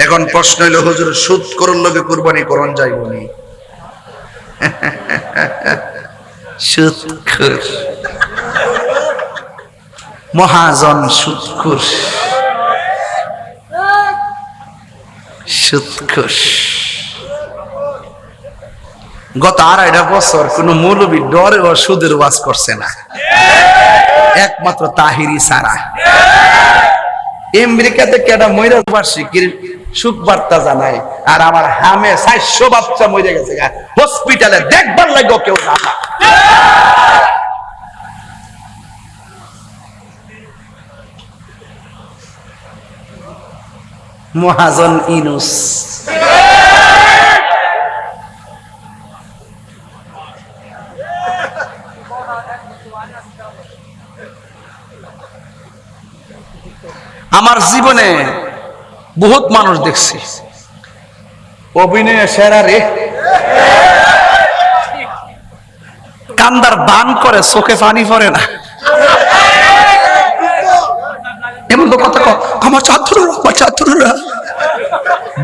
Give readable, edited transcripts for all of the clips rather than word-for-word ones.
এখন প্রশ্ন হইল হুজুর সুদ করুন লগে কুরবানি করন যাইবনি সুদখোর মহাজন সুদখোর সুদখোর গত 2.5 বছর কোন মৌলবী ডরে ও সুদের ওয়াজ করছে না, একমাত্র তাহিরি সারা। আমেরিকাতে কেডা মইরা বার্ষিকীর সুখ বার্তা জানায়, আর আমার হামে 400 বাচ্চা মরে গেছে হসপিটালে, দেখবার লাগো কেউ না। মহাজন ইনুস আমার জীবনে বহুত মানুষ দেখছি, অভিনয়ে সেরা রে, কান্দার বান করে চোখে পানি পড়ে না, এমন তো কথা আমার ছাত্ররা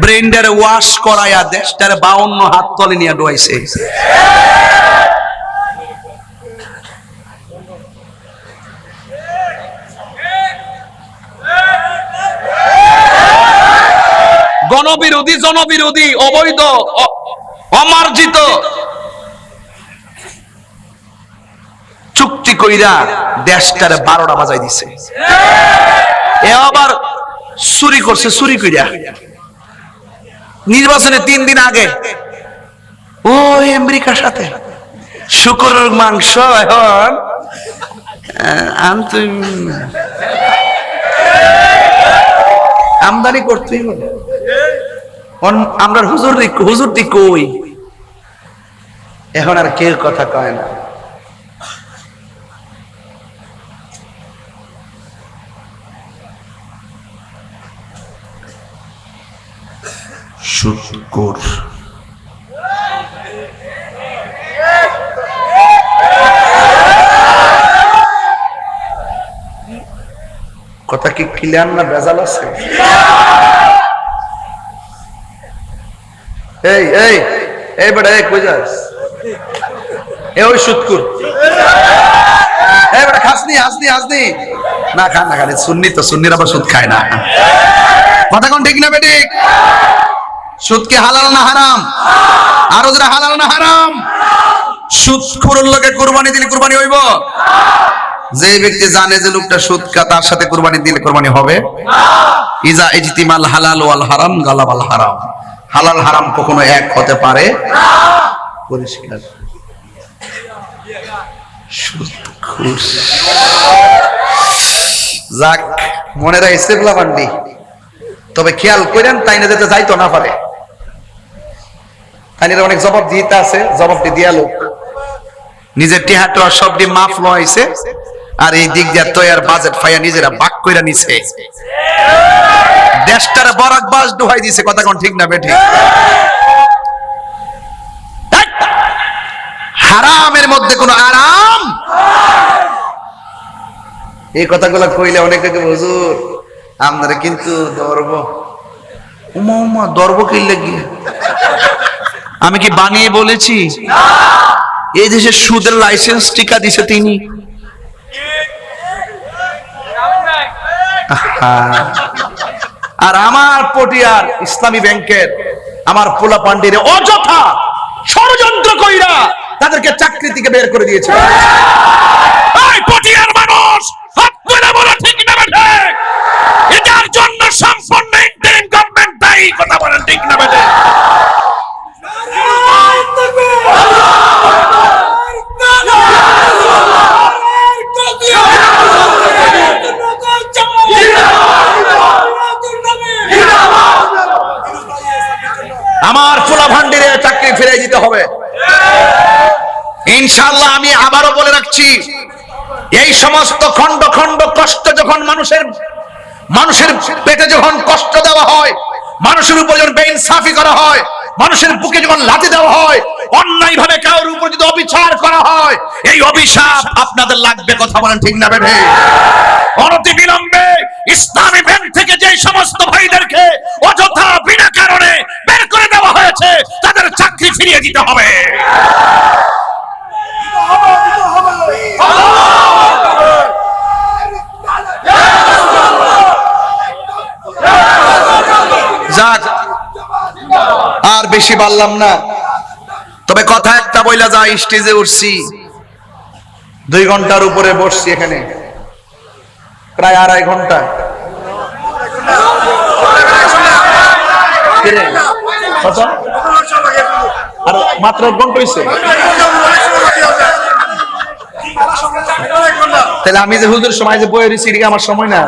ব্রেন্ডারে ওয়াশ করাইয়া দেশটারে 52 হাত তলে নিয়ে ডুয়াইছে। গণবিরোধী, জনবিরোধী, অবৈধ, অমার্জিত চুক্তি কইরা দেশটারে 12টা বাজাই দিছে। এ আবার চুরি করছে, চুরি কইরা নির্বাচনে 3 দিন আগে ও আমেরিকার সাথে শুকরের মাংস এখন আমদানি করতেই হবে। আমরা হুজুর দি কই, এখন আর কেউ কথা কয় না। সুদখোর কথা কি ক্লিয়ার না ভেজাল আছে? এই এই এই বেটা এই কই যাস? এই ওই সুদখোর, এই বেটা খাসনি হাসনি না, খান না, খালি সুন্নি তো, সুন্নির আবার সুদ খায় না। কথা কোন ঠিক না বেঠিক? সুদ কি হালাল না হারাম? আর ওরা হালাল না হারাম? সুদখোরের লগে কুরবানি দিলে কুরবানি হইব? যে ব্যক্তি জানে যে লোকটা সুদ খায় তার সাথে কুরবানি দিলে কুরবানি হবে না। ইজা ইজতিমাল হালাল ওয়াল হারাম গালাবাল হারাম, হালাল হারাম কখনো এক হতে পারে না। পরিষ্কার সুদখোর। যাক, মনে রাখছে বান্ডি, তবে খেয়াল করেন তাই না যেতে যাইতো না পারে, তাই অনেক জবাব দিতে আছে, জবাবটি দিয়া লোক নিজের টিহাটা সবটি মাফ লইছে, আর এই দিক দিয়ে তৈয়ার বাজেট ফাইয়া নিজেরা বাক কইরা নিছে, দেশটারে বরাক বাস ডুহাই দিছে। কথা কোন ঠিক না বেঠিক? হারামের মধ্যে কোনো আরাম, এই কথাগুলো কইলে অনেকে হুজুর আপনারা কিন্তু ধরব, উমা ধরব কি লাগি? আমি কি বানিয়ে বলেছি? এই দেশে সুদের লাইসেন্স টিকা দিছে তিনি। আর আমার পটিয়ার ইসলামী ব্যাংকের আমার পোলা পান্ডিরে অযথা ষড়যন্ত্র কইরা তাদেরকে চাকরি থেকে বের করে দিয়েছে। এই পটিয়ার মানুষ হাত তুলে বলো ঠিক না বেঠে? এটার জন্য সম্পূর্ণ ইন্টারিম গভর্নমেন্ট দায়ী। কথা বলেন ঠিক না বেঠে? আমার পোলা ভান্ডিরে চাকরি ফিরে দিতে হবে ইনশাআল্লাহ। আমি আবারও বলে রাখছি, এই সমস্ত খন্ড খন্ড কষ্ট যখন মানুষের পেটে যখন কষ্ট দেওয়া হয়, মানুষের উপর যখন বেইনসাফি করা হয়, মানুষের বুকে যখন লাথি দেওয়া হয়, অন্যায় ভাবে কারোর উপর যদি অবিচার করা হয়, এই অভিশাপ আপনাদের লাগবে। কথা বলেন ঠিক না বেঠে? অনতি বিলম্বে ইসলামী ব্যাংক থেকে যে সমস্ত ভাইদেরকে অযথা দিতে হবে। যাক, আর বেশি বললাম না, তবে কথা একটা বইলা যায়, স্টেজে উঠছি 2 ঘন্টার উপরে বসছি, এখানে প্রায় 2.5 ঘন্টা। আর মাত্র 1 ঘন্টা হয়েছে, তাহলে আমি যে হুজুর সময় যে বইয়ের রয়েছি এটা আমার সময় না।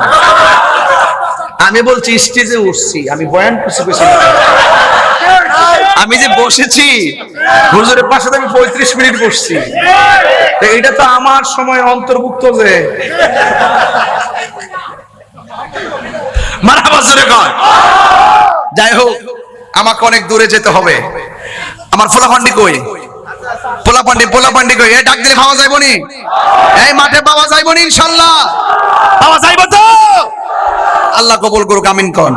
আমি বলছি স্টেজে উঠছি, আমি বয়ান করছি, আমি যে বসেছি হুজুরের পাশে আমি 35 মিনিট বসছি, এটা তো আমার সময় অন্তর্ভুক্ত। যে মারহাবা জোরে কর। যাই হোক, আমাকে অনেক দূরে যেতে হবে। আমার পোলাপান্ডি কই? পোলাপান্ডি কই? এই ডাক দিলে পাওয়া যাইবনি? এই মাঠে পাওয়া যাইবনি? ইনশাআল্লাহ পাওয়া যাইব তো? আল্লাহ কবুল করুক, আমিন কোন।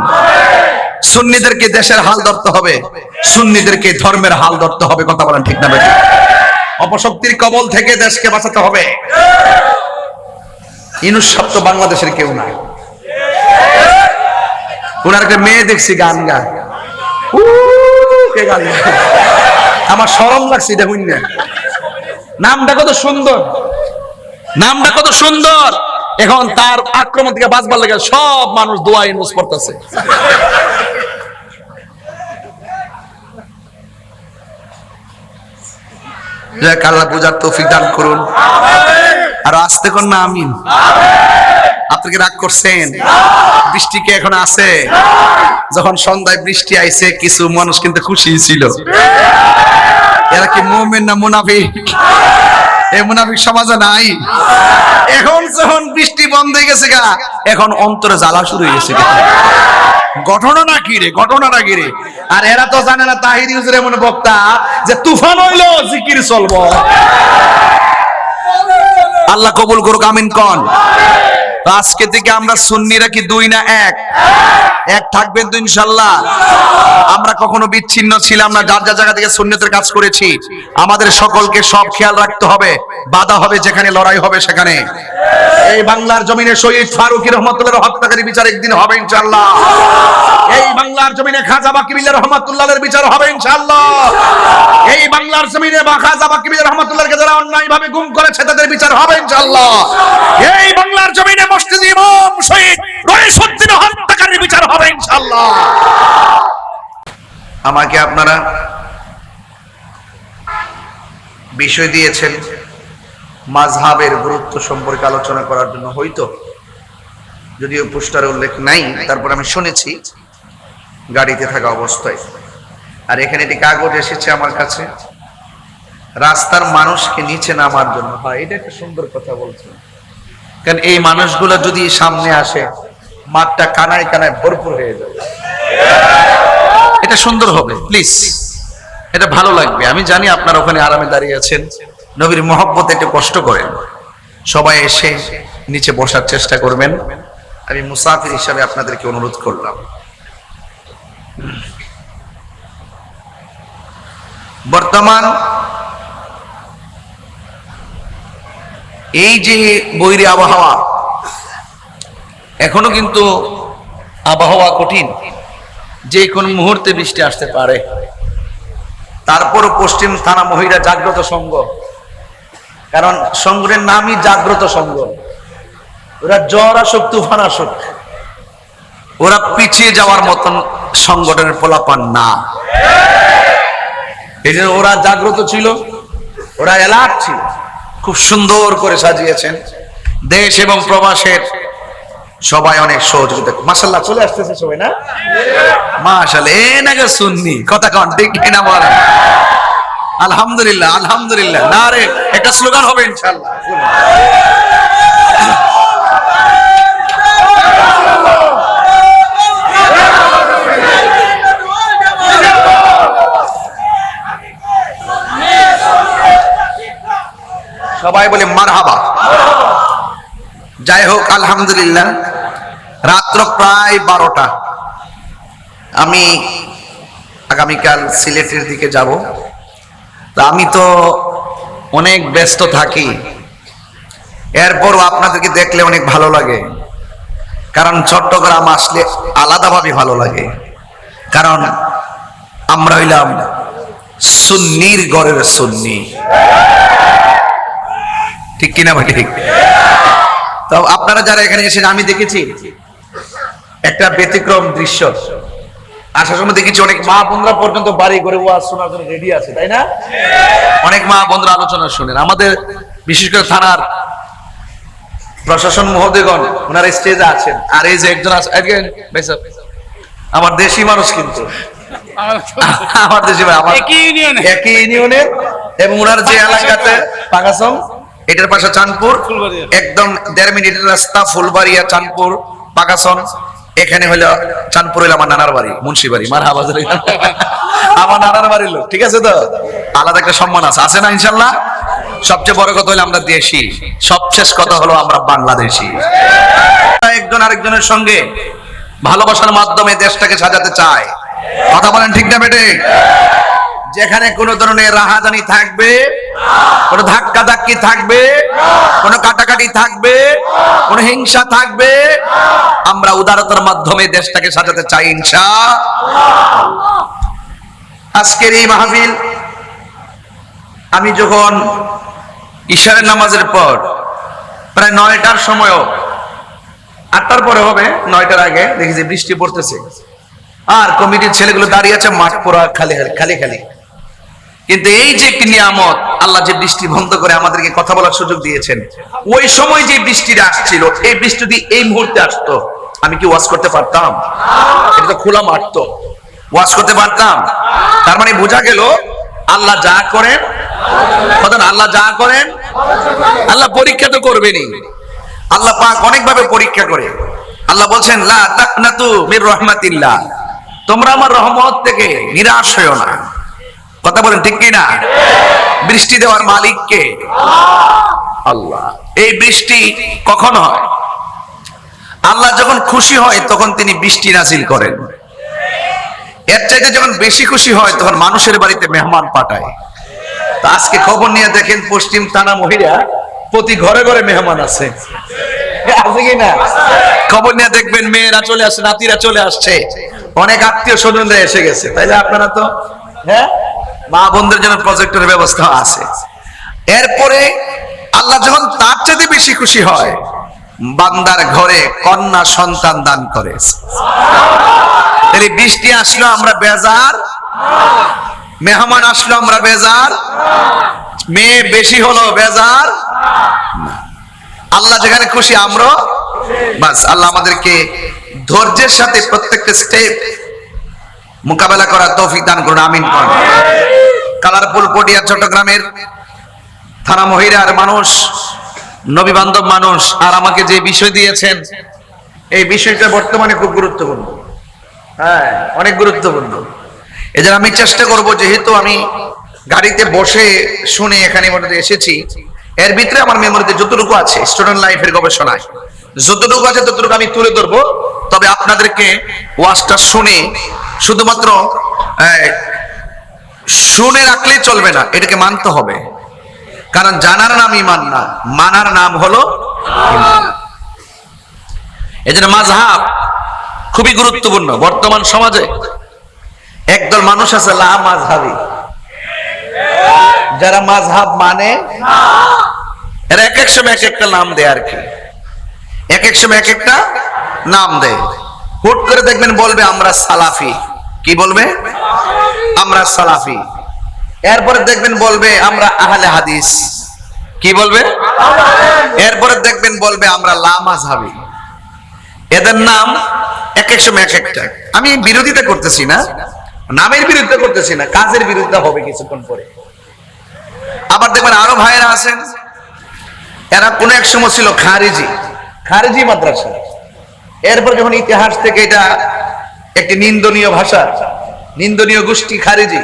সুন্নিদেরকে দেশের হাল ধরতে হবে, সুন্নিদেরকে ধর্মের হাল ধরতে হবে। কথা বলেন ঠিক না বেঠিক? অপশক্তির কবল থেকে দেশকে বাঁচাতে হবে। ইনুস সাহেব তো বাংলাদেশের কেউ না। ওনার একটা মেয়ে দেখছি গান গায়, আমার শরম লাগছে দেখুন না। নামটা কত সুন্দর, নামটা কত সুন্দর। এখন তার আক্রমণ থেকে বাঁচবার লাগে সব মানুষ দোয়া ইউনুস পড়তেছে। আল্লাহ বুঝার তৌফিক দান করুন। আর আসতে কোন না আমিন। আপনি কি রাগ করছেন? বৃষ্টি কি এখন আছে? যখন সন্ধ্যায় বৃষ্টি আইছে কিছু মানুষ কিন্তু খুশি ছিল। এরা কি মুমিন না মুনাফিক? এই মুনাফিক সমাজে নাই। এখন যখন বৃষ্টি বন্ধ হয়ে গেছে গা, এখন অন্তরে জ্বালা শুরু হয়ে গেছে। ঘটনাটা কি রে? ঘটনাটা কি রে? আর এরা তো জানে না তাহিরি হুজুর এমন বক্তা যে তুফান হইলো জিকির চলবো। আল্লাহ কবুল করুক, আমিন কোন। আজকে থেকে আমরা সুন্নিরা কি 2 না 1? এক থাকবেন তো ইনশাআল্লাহ। আমরা কখনো বিচ্ছিন্ন ছিলাম না, যার যার জায়গা থেকে সুন্নতের কাজ করেছি। আমাদের সকলকে সব খেয়াল রাখতে হবে। বাধা হবে যেখানে, লড়াই হবে সেখানে। এই বাংলার জমিনে শহীদ ফারুকী রহমাতুল্লাহর হত্যাকারী বিচার একদিন হবে ইনশাআল্লাহ। এই বাংলার জমিনে খাজা বাকিবিল্লাহ রহমাতুল্লাহর বিচার হবে ইনশাআল্লাহ। এই বাংলার জমিনে খাজা বাকিবিল্লাহ রহমাতুল্লাহকে যারা অন্যায়ভাবে গুম করেছে তাদের বিচার হবে ইনশাআল্লাহ। এই বাংলার জমিনে মসজিদ ইমাম শহীদ রইসুদ্দিন হত্যাকারীর বিচার হবে ইনশাআল্লাহ। আমাকে আপনারা বিষয় দিয়েছেন মাযহাবের গুরুত্ব সম্পর্কে আলোচনা করার জন্য, হয়তো যদিও পোস্টারে উল্লেখ নাই, তারপর আমি শুনেছি গাড়িতে থাকা অবস্থায়। আর এখানে একটি কাগজ এসেছে আমার কাছে, রাস্তার মানুষকে নিচে নামার জন্য। হয়, এটা একটা সুন্দর কথা বলছেন, কারণ এই মানুষগুলো যদি সামনে আসে মাঠটা কানায় কানায় ভরপুর হয়ে যাবে। এটা সুন্দর হবে, প্লিজ, এটা ভালো লাগবে। আমি জানি আপনারা ওখানে আরামে দাঁড়িয়ে আছেন, নবীর মহব্বতে একটু কষ্ট করেন। সবাই এসে নিচে বসার চেষ্টা করবেন। আমি মুসাফির হিসাবে আপনাদেরকে অনুরোধ করলাম। বর্তমান এই যে বৈরী আবহাওয়া, এখনো কিন্তু আবহাওয়া কঠিন, যে কোন মুহূর্তে বৃষ্টি আসতে পারে। তারপরও পশ্চিম থানা মহিলা জাগ্রত সংঘ, কারণ সংঘের নামই জাগ্রত সংঘ। ওরা জ্বর আসুক তুফান আসুক, ওরা পিছিয়ে যাওয়ার মতন সংগঠনের পোলাপান না। এই জন্য ওরা জাগ্রত ছিল, ওরা অ্যালার্ট ছিল। খুব সুন্দর করে সাজিয়েছেন। দেশ এবং প্রবাসের সবাই অনেক সহযোগিতা। মাশাআল্লাহ, চলে আসতেছে সবাই না? মাশাআল্লাহ, এ নাকি সুন্নি কথা কোন ঠিক কিনা বলেন? আলহামদুলিল্লাহ, আলহামদুলিল্লাহ। না রে, একটা স্লোগান হবে ইনশাআল্লাহ। সবাই বলে মারহাবা। যাই হোক, আলহামদুলিল্লাহ, রাত্র প্রায় 12টা। আমি আগামীকাল সিলেটের দিকে যাব। আমি তো অনেক ব্যস্ত থাকি, এরপরও আপনাদেরকে দেখলে অনেক ভালো লাগে। কারণ চট্টগ্রাম আসলে আলাদাভাবে ভালো লাগে, কারণ আমরা হইলাম সুন্নির ঘরের সুন্নি, ঠিক কিনা ভাই? ঠিক। তো আপনারা যারা এখানে এসেছেন, আমি দেখেছি একটা ব্যতিক্রম দৃশ্য। আসার সময় দেখেছি অনেক মা বোনরা পর্যন্ত বাড়ি করে ওয়াজ শোনার জন্য রেডি আছে, তাই না? অনেক মা বোনরা আলোচনা শুনেন। আমাদের বিশেষ করে থানার প্রশাসন মহোদয়গণ ওনারা স্টেজে আছেন, আর এই যে একজন আছে আমার দেশি মানুষ, কিন্তু আমার দেশি একই ইউনিয়নের, এবং ওনার যে এলাকাতে পাগাসম, এটার পাশে চাঁদপুর, একদম 1.5 মিনিটের রাস্তা, ফুলবাড়িয়া, চাঁদপুর, পাগাসন। এখানে হলো চাঁদপুর হইলো আমার নানার বাড়ি, মুন্সিবাড়ি। মারহাবা, আমার নানার বাড়ির লোক, ঠিক আছে? তো আলাদা একটা সম্মান আছে, আছে না? ইনশাল্লাহ। সবচেয়ে বড় কথা হলো আমরা দেশি, সবশেষ কথা হলো আমরা বাংলাদেশি। একজন আরেকজনের সঙ্গে ভালোবাসার মাধ্যমে দেশটাকে সাজাতে চায়। কথা বলেন ঠিক না বেটে? যেখানে কোনো ধরনের রাহাজানি থাকবে, কোনো ধাক্কা ধাক্কি থাকবে, কোনো কাটাকাটি থাকবে, কোনো হিংসা থাকবে, আমরা উদারতার মাধ্যমে দেশটাকে সাজাতে চাই ইনশাআল্লাহ। আজকের এই মাহফিল আমি যখন ইশারের নামাজের পর প্রায় 9টার সময়ও, 8টার পরে হবে, 9টার আগে দেখি যে বৃষ্টি পড়তেছে, আর কমিটির ছেলেগুলো দাঁড়িয়ে আছে মাঠ পুরা খালি খালি খালি। কিন্তু এই যে একটি নিয়ামত, আল্লাহ যে বৃষ্টি বন্ধ করে আমাদেরকে কথা বলার সুযোগ দিয়েছেন, ওই সময় যে বৃষ্টিটা আসছিল, এই বৃষ্টি যদি এই মুহূর্তে আসতো, আমি কি ওয়াজ করতে পারতাম? এটা তো খোলা মাঠ, তো ওয়াজ করতে পারতাম? তার মানে বোঝা গেল আল্লাহ যা করেন, আল্লাহ যা করেন, আল্লাহ পরীক্ষা তো করবেনই। আল্লাহ পাক অনেক ভাবে পরীক্ষা করে। আল্লাহ বলছেন, লা তাকনাতু মির রাহমাতিল্লাহ, তোমরা আমার রহমত থেকে নিরাশ হইও না। কথা বলেন ঠিক কি না? বৃষ্টি দেওয়ার মালিক কে? আল্লাহ। এই বৃষ্টি কখন হয়? আল্লাহ যখন খুশি হয় তখন তিনি বৃষ্টি নাজিল করেন। এর চাইতে যখন বেশি খুশি হয় তখন মানুষের বাড়িতে মেহমান পাঠায়। তো আজকে খবর নিয়ে দেখেন, পশ্চিম থানা মহিলা প্রতি ঘরে ঘরে মেহমান আছে, আছে কি না? খবর নিয়ে দেখবেন মেয়েরা চলে আসছে, নাতিরা চলে আসছে, অনেক আত্মীয় স্বজনরা এসে গেছে। তাইলে আপনারা তো, হ্যাঁ, মা বোনদের জন্য প্রজেক্টের ব্যবস্থা আছে। এরপরে আল্লাহ যখন তার চাইতে বেশি খুশি হয়, বান্দার ঘরে কন্যা সন্তান দান করে। তাহলে বৃষ্টি আসলো আমরা বেজার, মেহমান আসলো আমরা বেজার, মেয়ে বেশি হলো বেজার। আল্লাহ যেখানে খুশি আমরা বাস। আল্লাহ আমাদেরকে ধৈর্যের সাথে প্রত্যেকটা স্টেপ মোকাবেলা করার তৌফিক দান করুন, আমিন। কালারপুল পটিয়া চট্টগ্রামের থানা মহিলার মানুষ, নবী বান্ধব মানুষ, আর আমাকে যে বিষয় দিয়েছেন, এই বিষয়টা বর্তমানে খুব গুরুত্বপূর্ণ। হ্যাঁ, অনেক গুরুত্বপূর্ণ। এজন্য আমি চেষ্টা করব, যেহেতু আমি গাড়িতে বসে শুনে এখানে এসেছি, এর ভিতরে আমার মেমোরিতে যতটুকু আছে স্টুডেন্ট লাইফের গবেষণায় যতটুকু আছে ততটুকু আমি তুলে ধরবো। তবে আপনাদেরকে ওয়াজটা শুনে শুধুমাত্র শুনে রাখলেই চলবে না, এটাকে মানতে হবে। কারণ জানার নাম ঈমান না, মানার নাম হলো ঈমান। এজন্য মাযহাব খুবই গুরুত্বপূর্ণ। বর্তমান সমাজে একদল মানুষ আছে লা মাযহাবী, যারা মাযহাব মানে না। এরা এক এক সময় এক একটা নাম দেয়, আর কি এক এক সময় এক একটা নাম দেয়। হুট করে দেখবেন বলবে আমরা সালাফি। কি বলবে? আমরা সালাফি। এরপরে দেখবেন বলবে আমরা আহলে হাদিস। কি বলবে? এরপরে দেখবেন বলবে আমরা লা মাযহাবী। এদের নাম এক এক সময় এক একটা। আমি বিরোধিতা করতেছি না, নামের বিরুদ্ধে করতেছি না, কাজের বিরুদ্ধে হবে কিছুক্ষণ পরে। আবার দেখবেন আরো ভাইয়েরা আছেন, এরা কোন এক সময় ছিল খারিজি মাদ্রাসা। এরপর যখন ইতিহাস থেকে এটা একটি নিন্দনীয় ভাষা, নিন্দনীয় গোষ্ঠী খারিজি,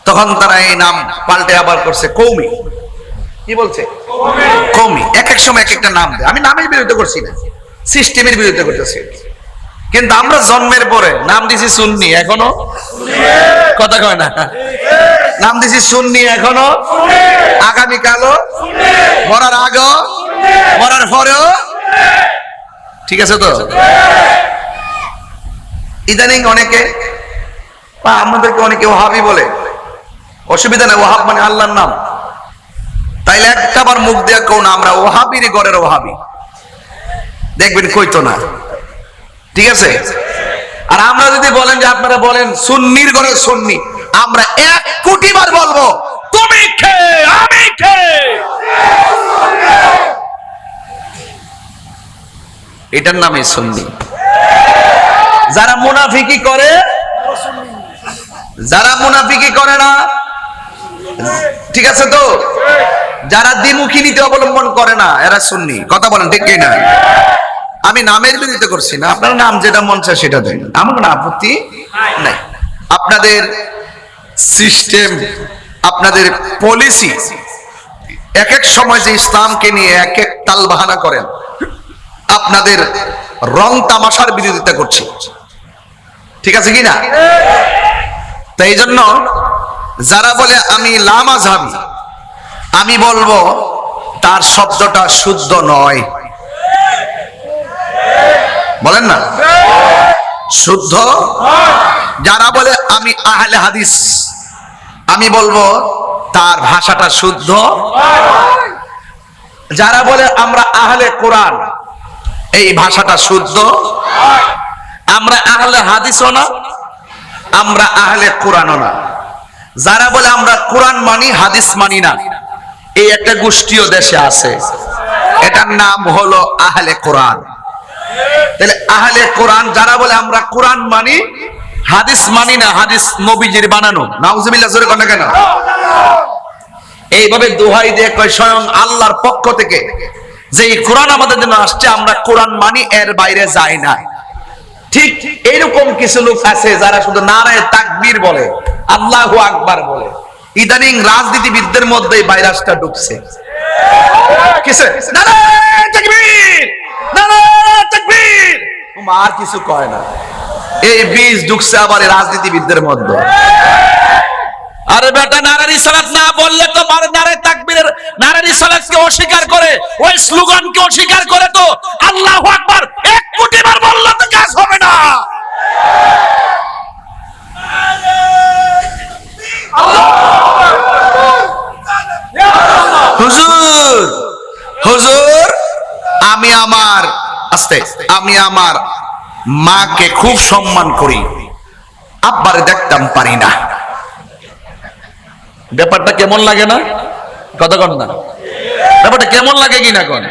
তখন তারা এই নাম পাল্টে আবার করছে কওমি। কি বলছে? কওমি। এক এক সময় এক একটা নাম দেয়। আমি নামের বিরুদ্ধে করছি না, সিস্টেমের বিরুদ্ধে করতেছি। কিন্তু আমরা জন্মের পরে নাম দিছি সুন্নি, এখনো কথা কয় না। নাম দিছি সুন্নি, এখনো আগামীকালও মরার আগেও মরার পরেও। ঠিক আছে তো? ইদানিং অনেকে আমাদেরকে অনেকে ওহাবি বলে, অসুবিধা নেই, ওহাব মানে আল্লাহর নাম। তাইলে একটাবার মুখ দিয়ে কেউ না আমরা ওহাবির ঘরের ওহাবি, দেখবেন কইতো না। ঠিক আছে? আর আমরা যদি বলেন যে আপনারা বলেন সুন্নির ঘরের সুন্নি, আমরা 1 কোটি বার বলবো তুমি কে আমি কে। এটার নামই সুন্নি। যারা মুনাফিকি করে, যারা মুনাফিকি করে না, ঠিক আছে তো, যারা দ্বিমুখী নীতি অবলম্বন করে না, এরা সুন্নি। কথা বলেন ঠিক কি না? আমি নামের বিরোধিতা করছি না, আপনার নাম যেটা মন চায় সেটা দেন, আমার কোনো আপত্তি নাই। আপনাদের সিস্টেম, আপনাদের পলিসি, এক এক সময় যে ইসলামকে নিয়ে এক এক তাল বাহানা করেন, আপনাদের রং তামাশার বিরোধিতা করছে। ঠিক আছে কি না? তাই এই জন্য যারা বলে আমি লামাযহাবী, আমি বলবো তার শব্দটা শুদ্ধ নয়। বলেন না শুদ্ধ। যারা বলে আমি আহলে হাদিস, আমি বলবো তার ভাষাটা শুদ্ধ। যারা বলে আমরা আহলে কোরআন, এই ভাষাটা শুদ্ধ। আমরা আহলে হাদিসও না, আমরা আহলে কোরআনও না। যারা বলে আমরা কোরআন মানি হাদিস মানি না, এই একটা গোষ্ঠীও দেশে আছে, এটার নাম হলো আহলে কোরআন। তাহলে আহলে কোরআন যারা বলে আমরা কোরআন মানি হাদিস মানি না, হাদিস নবীজির বানানো, নাউজুবিল্লাহ জোরে কোন কেন? এইভাবে দোহাই দিয়ে কয় স্বয়ং আল্লাহর পক্ষ থেকে যে কোরআন আমাদের জন্য আসছে, আমরা কোরআন মানি, এর বাইরে যাই না। ঠিক এরকম কিছু লোক আছে যারা শুধু নারায়ে তাকবীর বলে, আল্লাহু আকবার বলে। ইদানিং রাজনীতিবিদদের মধ্যে এই ভাইরাসটা ঢুকছে। কিসে? নারায়ে তাকবীর, নারায়ে তাকবীর, আর কিছু কয় না। এই বীজ ঢুকছে আবার রাজনীতিবিদদের মধ্যে। আরে বেটা, নারায়ে রিসালাত না বললে তো নারায়ে তাকবীরের নারায়ে রিসালাতকে অস্বীকার করে, ওই স্লোগানকে অস্বীকার করে তো আল্লাহু আকবার 1 কোটি বার বললে তো কাজ হবে না। হুজুর, হুজুর, আমি আমার মাকে খুব সম্মান করি, আব্বারে দেখতাম পারি না। ব্যাপারটা কেমন লাগে না? কথা কন না, ব্যাপারটা কেমন লাগে কিনা কোন?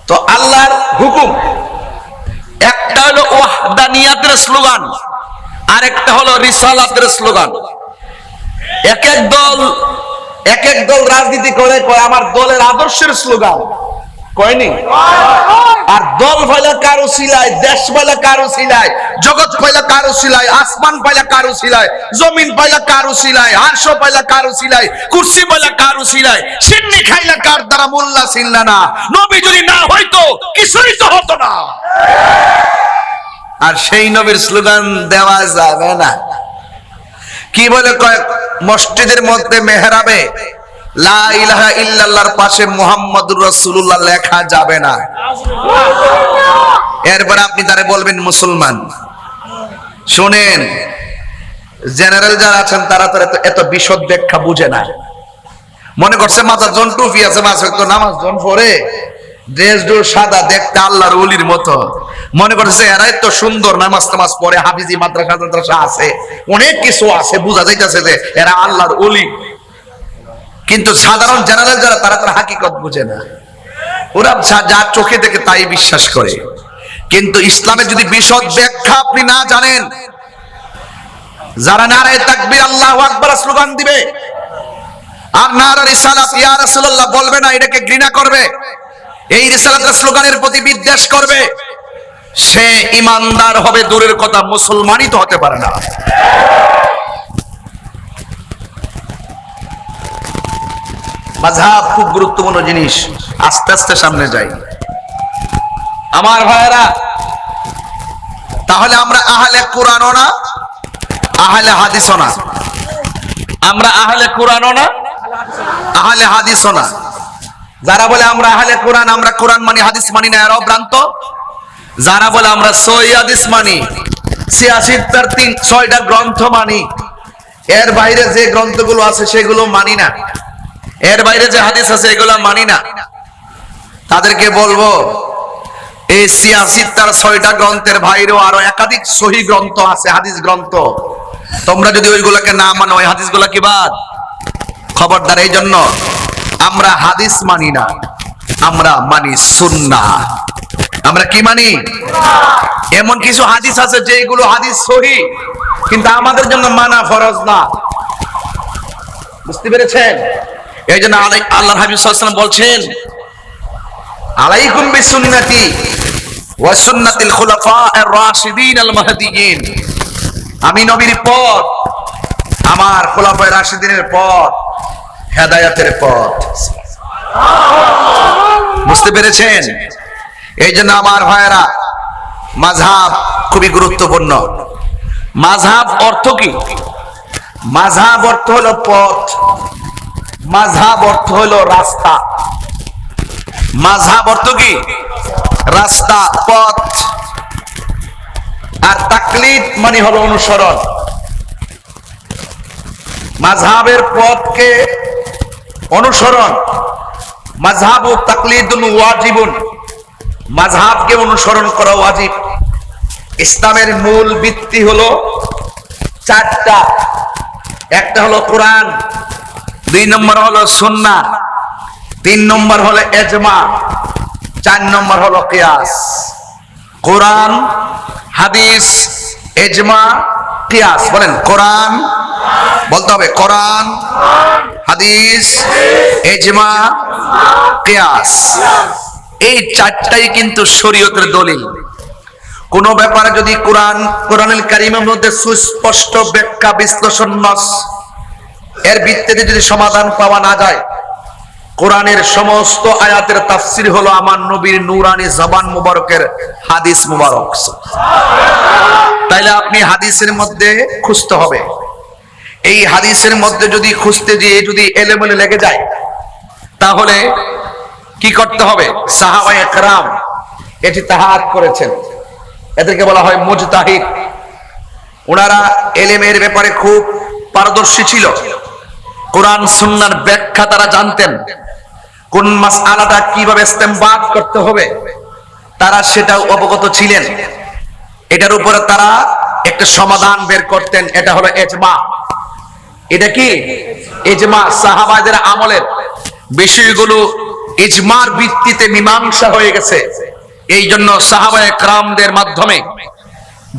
তো আল্লাহর হুকুম, একটা হলো ওয়াহদানিয়াতের স্লোগান, আর একটা হলো রিসালাতের স্লোগান। এক এক দল রাজনীতি করে কয় আমার দলের আদর্শের স্লোগান, কয়নি? আর দল পাইলা কারো সিলাই, দেশ পাইলা কারো সিলাই, জগৎ পাইলা কারো সিলাই, আসমান পাইলা কারো সিলাই, জমিন পাইলা কারো সিলাই, আরশ পাইলা কারো সিলাই, কুরসি পাইলা কারো সিলাই, সিন্নি খাইলা কার দ্বারা মোল্লা ছিল্লা না। নবী যদি না হইতো কিছুই তো হতো না। আর সেই নবীর স্লোগান দেওয়া যাবে না। কি বলে কয়? মসজিদের মধ্যে মেহরাবে লা ইলাহা ইল্লাল্লাহর পাশে মুহাম্মাদুর রাসূলুল্লাহ লেখা যাবে না। এরপর আপনি তারে বলবেন মুসলমান। শুনেন, জেনারেল যারা আছেন তারা তো এত বিশদ ব্যাখ্যা বুঝে না। মনে করছে মাথা জন টুপি আছে, মাঝে তো নামাজ জন পড়ে, ড্রেস ডোর সাদা, দেখতে আল্লাহর ওলির মতো। মনে করছে এরাই তো সুন্দর নামাজ পড়ে, হাফিজি মাদ্রাসা আছে, অনেক কিছু আছে, বোঝা যাইতেছে যে এরা আল্লাহর ওলি। কিন্তু সাধারণ জেনারেল যারা, তারা তার হাকিকত বুঝে না। ওরা যা চোখে দেখে তাই বিশ্বাস করে। কিন্তু ইসলামের যদি বিশদ ব্যাখ্যা আপনি না জানেন, যারা নারায়ে তাকবীর আল্লাহু আকবার স্লোগান দিবে আর নারায়ে রিসালাত ইয়া রাসূলুল্লাহ বলবে না, এটাকে ঘৃণা করবে, এই রিসালাতের স্লোগানের প্রতি বিদ্বেষ করবে, সে ইমানদার হবে দূরের কথা, মুসলমানই তো হতে পারে না। মাযহাব খুব গুরুত্বপূর্ণ জিনিস। আস্তে আস্তে সামনে যাই আমার ভাইয়েরা। তাহলে আমরা আহলে কোরআনও না, আহলে হাদিসও না, আমরা আহলে কোরআনও না, আহলে হাদিসও না। যারা বলে আমরা আহলে কোরআন, আমরা কোরআন মানি হাদিস মানি না, এরাও ভ্রান্ত। যারা বলে আমরা সহিহ হাদিস মানি, 86টার 6টা গ্রন্থ মানি, এর বাইরে যে গ্রন্থগুলো আছে সেগুলো মানি না, এর বাইরে যে হাদিস আছে এগুলো মানি না, তাদেরকে বলবো এই 86টার 6টা গ্রন্থের বাইরেও আরো একাধিক সহিহ গ্রন্থ আছে, হাদিস গ্রন্থ। তোমরা যদি ওইগুলোকে না মানো, ওই হাদিসগুলো কি বাদ? খবরদার। এই জন্য আমরা হাদিস মানি না, আমরা মানি সুন্নাহ। আমরা কি মানি? এমন কিছু হাদিস আছে যেগুলো হাদিস সহিহ, কিন্তু আমাদের জন্য মানা ফরজ না। বুঝতে পেরেছেন? এই জন্য আল্লাহর হাবিব সাল্লাল্লাহু আলাইহি ওয়াসাল্লাম বলছেন, আলাইকুম বিসুন্নতি ওয়া সুন্নাতিল খুলাফা'ir রাশিদিন আল মাহদিয়িন। আমি নবীর পথ, আমার খুলাফায়ে রাশিদিনের পথ, হেদায়েতের পথ। বুঝতে পেরেছেন? এই জন্য আমার ভাইয়েরা, মাযহাব খুবই গুরুত্বপূর্ণ। মাযহাব অর্থ কি? মাযহাব অর্থ হলো পথ, মাযহাব অর্থ হলো রাস্তা। মাযহাব অর্থ কি? রাস্তা, পথ। আর তাকলিদ মানে হলো অনুসরণ। মাযহাবের পথকে অনুসরণ, মাযহাবু তাকলিদুন ওয়াজিবুন, মাযহাবকে অনুসরণ করা ওয়াজিব। ইসলামের মূল ভিত্তি হলো 4টা। একটা হলো কোরআন, 2 নম্বর হলো সুন্নাহ, 3 নম্বর হলো ইজমা, 4 নম্বর হলো কিয়াস। কোরআন, হাদিস, ইজমা, কিয়াস। বলেন কোরআন, বলতে হবে কোরআন, হাদিস, ইজমা, কিয়াস। এই 4টাই কিন্তু শরীয়তের দলিল। কোন ব্যাপারে যদি কোরআনুল কারীমের মধ্যে সুস্পষ্ট ব্যাখ্যা, বিশ্লেষণ, নস এর ভিত্তিতে যদি সমাধান পাওয়া না যায়, কোরআনের সমস্ত আয়াতের তাফসীর হলো আমার নবীর নূরানী জবান মুবারকের হাদিস মুবারক। তাইলে আপনি হাদিসের মধ্যে খুঁজতে হবে। এই হাদিসের মধ্যে যদি খুঁজতে গিয়ে যদি এলোমেলো লেগে যায়, তাহলে কি করতে হবে? সাহাবায়ে কেরাম এটি তাহাত করেছেন, এদেরকে বলা হয় মুজতাহিদ। ওনারা ইলমের ব্যাপারে খুব পারদর্শী ছিল। কোরআন সুন্নাহর ব্যাখ্যা তারা জানতেন, কোন মাসআলাটা কিভাবে ইস্তেমবাত করতে হবে তারা সেটা অবগত ছিলেন। এটার উপরে তারা একটা সমাধান বের করতেন, এটা হলো ইজমা। এটা কি? ইজমা। সাহাবাদের আমলের বিষয়গুলো ইজমার ভিত্তিতে মীমাংসা হয়ে গেছে। এই জন্য সাহাবায়ে কেরামদের মাধ্যমে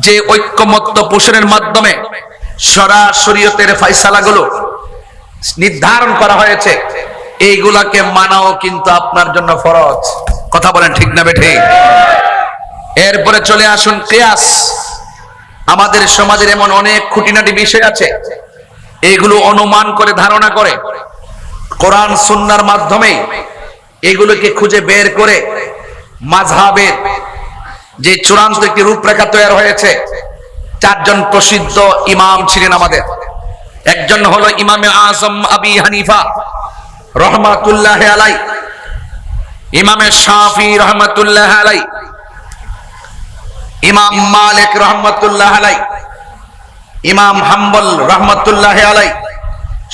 যে ঐক্যমত্য পোষণের মাধ্যমে শরীয়তের ফয়সালাগুলো নির্ধারণ করা হয়েছে, এইগুলাকে মানাও কিন্তু আপনার জন্য ফরজ। কথা বলেন ঠিক না বেঠিক? এরপরে চলে আসুন কিয়াস। আমাদের সমাজের এমন অনেক খুঁটিনাটি বিষয় আছে, এইগুলো অনুমান করে, ধারণা করে, কোরআন সুন্নাহর মাধ্যমে এগুলোকে খুঁজে বের করে মাযহাবের যে চূড়ান্ত একটি রূপরেখা তৈরি হয়েছে। 4 জন প্রসিদ্ধ ইমাম ছিলেন আমাদের। একজন হলো ইমামে আযম আবি হানিফা রাহমাতুল্লাহ আলাইহি, ইমামে শাফি রাহমাতুল্লাহ আলাইহি, ইমাম মালিক রাহমাতুল্লাহ আলাইহি, ইমাম হাম্বল রাহমাতুল্লাহ আলাইহি।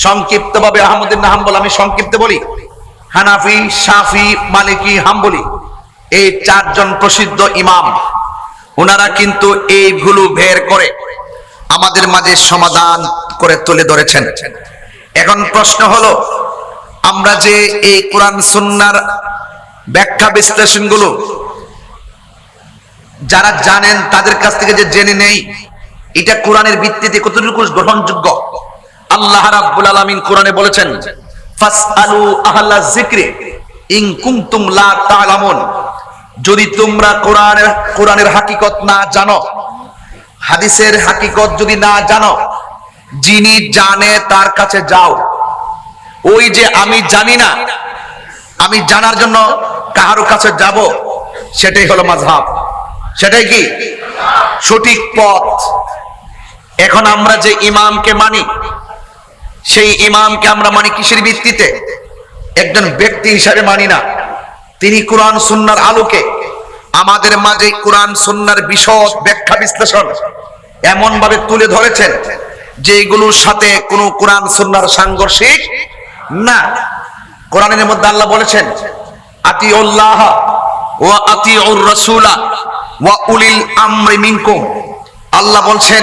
সংক্ষিপ্তভাবে আহমদ ইবনে হাম্বল আমি সংক্ষিপ্তে বলি, হানাফি, শাফি, মালিকি, হাম্বলি, এই 4 জন প্রসিদ্ধ ইমাম। ওনারা কিন্তু এইগুলো বের করে আমাদের মাঝে সমাধান করে তুলে ধরেছেন। এখন প্রশ্ন হলো, আমরা যে এই কোরআন সুন্নাহর ব্যাখ্যা বিশ্লেষণগুলো যারা জানেন তাদের কাছ থেকে যে জেনে নেই, এটা কোরআনের ভিত্তিতে কতটুকু গ্রহণযোগ্য? আল্লাহ রাব্বুল আলামিন কোরআনে বলেছেন, ফাসআলু আহলাজ যিকরি ইন কুনতুম লা তা'লামুন। যদি তোমরা কোরআনের হাকিকত না জানো, হাদিসের হাকিকত যদি না জানো, যিনি জানে তার কাছে যাও। ওই যে আমি জানি না, আমি জানার জন্য কারো কাছে যাব, সেটাই হলো মাযহাব। সেটাই কি সঠিক পথ। এখন আমরা যে ইমামকে মানি, সেই ইমামকে আমরা মানি কিসের ভিত্তিতে? একজন ব্যক্তি হিসাবে মানি না, তিনি কোরআন সুন্নাহর আলোকে আমাদের মাঝে কোরআন সুন্নাহর বিশদ ব্যাখ্যা বিশ্লেষণ এমন ভাবে তুলে ধরেছেন যে এগুলোর সাথে কোনো কোরআন সুন্নাহর সাংঘর্ষিক না। কোরআনের মধ্যে আল্লাহ বলেছেন আতিউল্লাহ ওয়া আতিউর রাসূলা ওয়া উলিল আমরি মিনকুম। আল্লাহ বলছেন